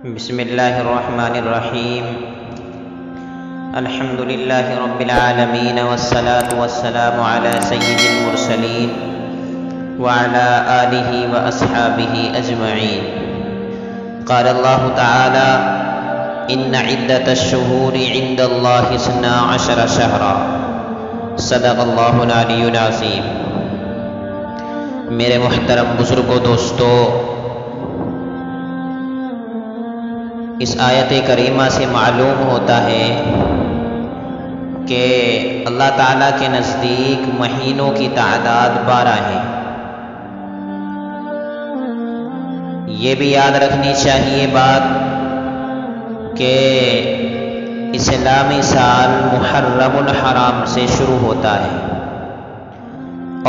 بسم اللہ الرحمن الرحیم الحمد للہ رب العالمین والصلاة والسلام علی سید المرسلین وعلی آلہ واصحابہ اجمعین۔ قال اللہ تعالی ان عدۃ الشہور عند اللہ 12 شہرا صدق اللہ العلی العظیم۔ میرے محترم بزرگوں، دوستو، اس آیت کریمہ سے معلوم ہوتا ہے کہ اللہ تعالیٰ کے نزدیک مہینوں کی تعداد 12 ہے۔ یہ بھی یاد رکھنی چاہیے بات کہ اسلامی سال محرم الحرام سے شروع ہوتا ہے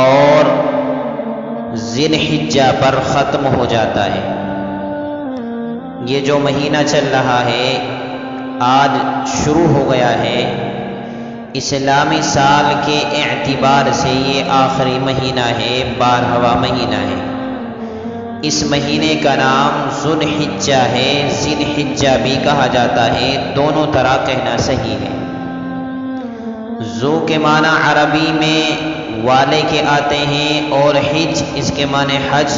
اور ذی الحجہ پر ختم ہو جاتا ہے۔ یہ جو مہینہ چل رہا ہے آج شروع ہو گیا ہے، اسلامی سال کے اعتبار سے یہ آخری مہینہ ہے، 12واں مہینہ ہے۔ اس مہینے کا نام ذو الحجہ ہے، ذی الحجہ بھی کہا جاتا ہے، دونوں طرح کہنا صحیح ہے۔ ذو کے معنی عربی میں والے کے آتے ہیں اور حج اس کے معنی حج،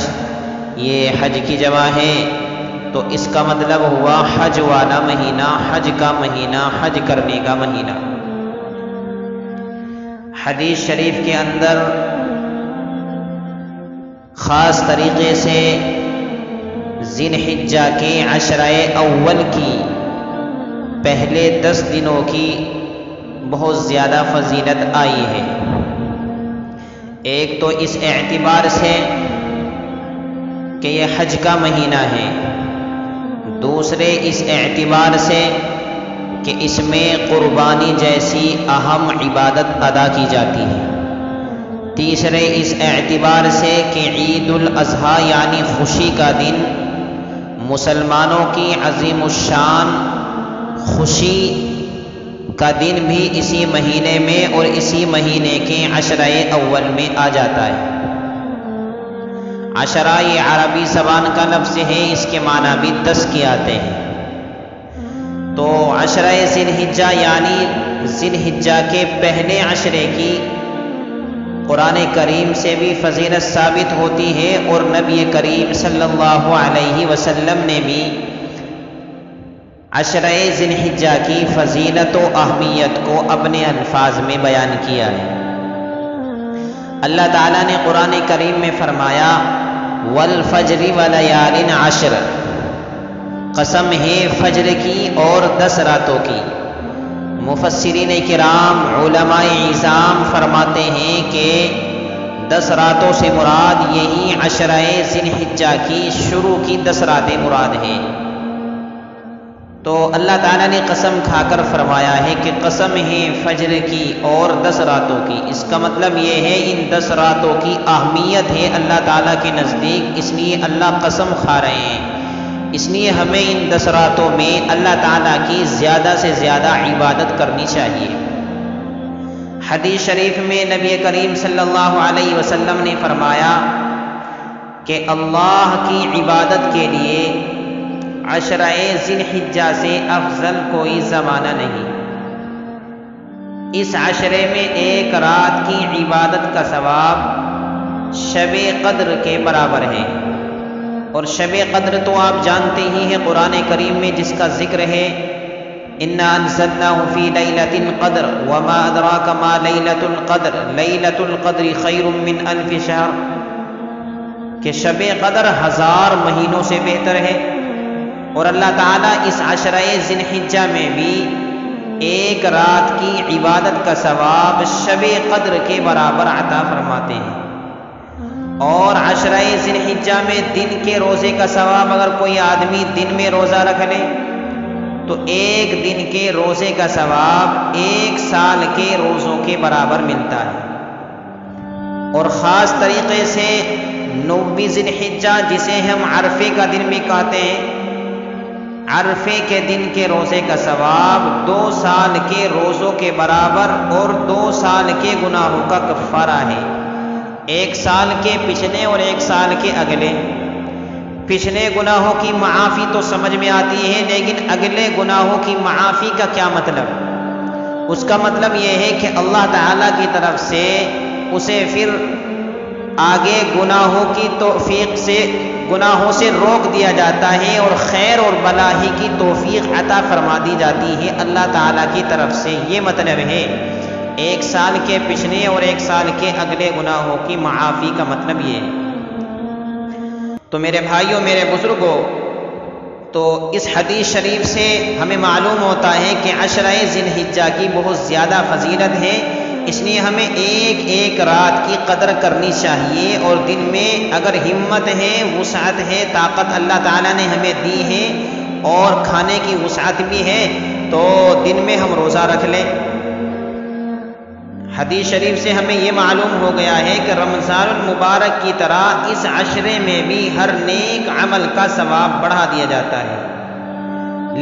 یہ حج کی جمع ہے، تو اس کا مطلب ہوا حج والا مہینہ، حج کا مہینہ، حج کرنے کا مہینہ۔ حدیث شریف کے اندر خاص طریقے سے ذی الحجہ کے عشرہ اول کی پہلے 10 دنوں کی بہت زیادہ فضیلت آئی ہے۔ ایک تو اس اعتبار سے کہ یہ حج کا مہینہ ہے، دوسرے اس اعتبار سے کہ اس میں قربانی جیسی اہم عبادت ادا کی جاتی ہے، تیسرے اس اعتبار سے کہ عید الاضحیٰ یعنی خوشی کا دن، مسلمانوں کی عظیم الشان خوشی کا دن بھی اسی مہینے میں اور اسی مہینے کے عشرہ اول میں آ جاتا ہے۔ عشرہ یہ عربی زبان کا لفظ ہے، اس کے معنی بھی 10 کے آتے ہیں۔ تو عشرہ ذی الحجہ یعنی ذی الحجہ کے پہلے عشرے کی قرآن کریم سے بھی فضیلت ثابت ہوتی ہے، اور نبی کریم صلی اللہ علیہ وسلم نے بھی عشرہ ذی الحجہ کی فضیلت و اہمیت کو اپنے الفاظ میں بیان کیا ہے۔ اللہ تعالیٰ نے قرآن کریم میں فرمایا والفجر ولیال عشر، قسم ہے فجر کی اور 10 راتوں کی۔ مفسرین کرام علماء اعظام فرماتے ہیں کہ 10 راتوں سے مراد یہی عشرہ ذی الحجہ کی شروع کی 10 راتیں مراد ہیں۔ تو اللہ تعالیٰ نے قسم کھا کر فرمایا ہے کہ قسم ہے فجر کی اور 10 راتوں کی۔ اس کا مطلب یہ ہے ان 10 راتوں کی اہمیت ہے اللہ تعالیٰ کے نزدیک، اس لیے اللہ قسم کھا رہے ہیں، اس لیے ہمیں ان 10 راتوں میں اللہ تعالیٰ کی زیادہ سے زیادہ عبادت کرنی چاہیے۔ حدیث شریف میں نبی کریم صلی اللہ علیہ وسلم نے فرمایا کہ اللہ کی عبادت کے لیے عشرہ ذی الحجہ سے افضل کوئی زمانہ نہیں۔ اس عشرے میں ایک رات کی عبادت کا ثواب شب قدر کے برابر ہے، اور شب قدر تو آپ جانتے ہی ہیں قرآن کریم میں جس کا ذکر ہے انا انزلناہ فی لیلۃ القدر وما ادراک ما لیلۃ القدر لیلۃ القدر خیر من 1000 شہر، کہ شب قدر 1000 مہینوں سے بہتر ہے۔ اور اللہ تعالیٰ اس عشرہ ذی الحجہ میں بھی ایک رات کی عبادت کا ثواب شب قدر کے برابر عطا فرماتے ہیں۔ اور عشرہ ذی الحجہ میں دن کے روزے کا ثواب، اگر کوئی آدمی دن میں روزہ رکھ لے تو ایک دن کے روزے کا ثواب 1 سال کے روزوں کے برابر ملتا ہے۔ اور خاص طریقے سے 9 ذی الحجہ جسے ہم عرفے کا دن بھی کہتے ہیں، عرفے کے دن کے روزے کا ثواب 2 سال کے روزوں کے برابر اور 2 سال کے گناہوں کا کفارہ ہے، 1 سال کے پچھلے اور 1 سال کے اگلے۔ پچھلے گناہوں کی معافی تو سمجھ میں آتی ہے، لیکن اگلے گناہوں کی معافی کا کیا مطلب؟ اس کا مطلب یہ ہے کہ اللہ تعالیٰ کی طرف سے اسے پھر آگے گناہوں کی توفیق سے، گناہوں سے روک دیا جاتا ہے اور خیر اور بھلائی کی توفیق عطا فرما دی جاتی ہے اللہ تعالیٰ کی طرف سے۔ یہ مطلب ہے 1 سال کے پچھلے اور 1 سال کے اگلے گناہوں کی معافی کا مطلب یہ ہے۔ تو میرے بھائیوں، میرے بزرگوں، تو اس حدیث شریف سے ہمیں معلوم ہوتا ہے کہ عشرہ ذی الحجہ کی بہت زیادہ فضیلت ہے، اس لیے ہمیں ایک ایک رات کی قدر کرنی چاہیے، اور دن میں اگر ہمت ہے، وسعت ہے، طاقت اللہ تعالیٰ نے ہمیں دی ہے اور کھانے کی وسعت بھی ہے تو دن میں ہم روزہ رکھ لیں۔ حدیث شریف سے ہمیں یہ معلوم ہو گیا ہے کہ رمضان المبارک کی طرح اس عشرے میں بھی ہر نیک عمل کا ثواب بڑھا دیا جاتا ہے،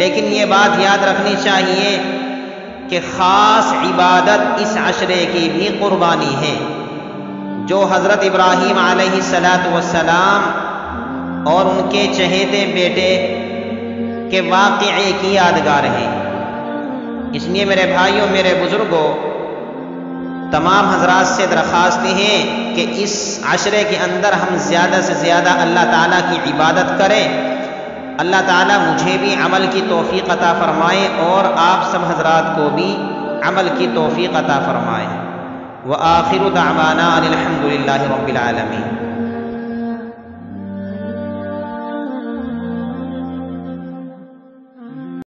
لیکن یہ بات یاد رکھنی چاہیے کہ خاص عبادت اس عشرے کی بھی قربانی ہے، جو حضرت ابراہیم علیہ السلام اور ان کے چہیتے بیٹے کے واقعے کی یادگار ہے۔ اس لیے میرے بھائیوں، میرے بزرگوں، تمام حضرات سے درخواست ہے کہ اس عشرے کے اندر ہم زیادہ سے زیادہ اللہ تعالیٰ کی عبادت کریں۔ اللہ تعالیٰ مجھے بھی عمل کی توفیق عطا فرمائے اور آپ سب حضرات کو بھی عمل کی توفیق عطا فرمائے۔ وآخر دعوانا ان الحمد للہ رب العالمین۔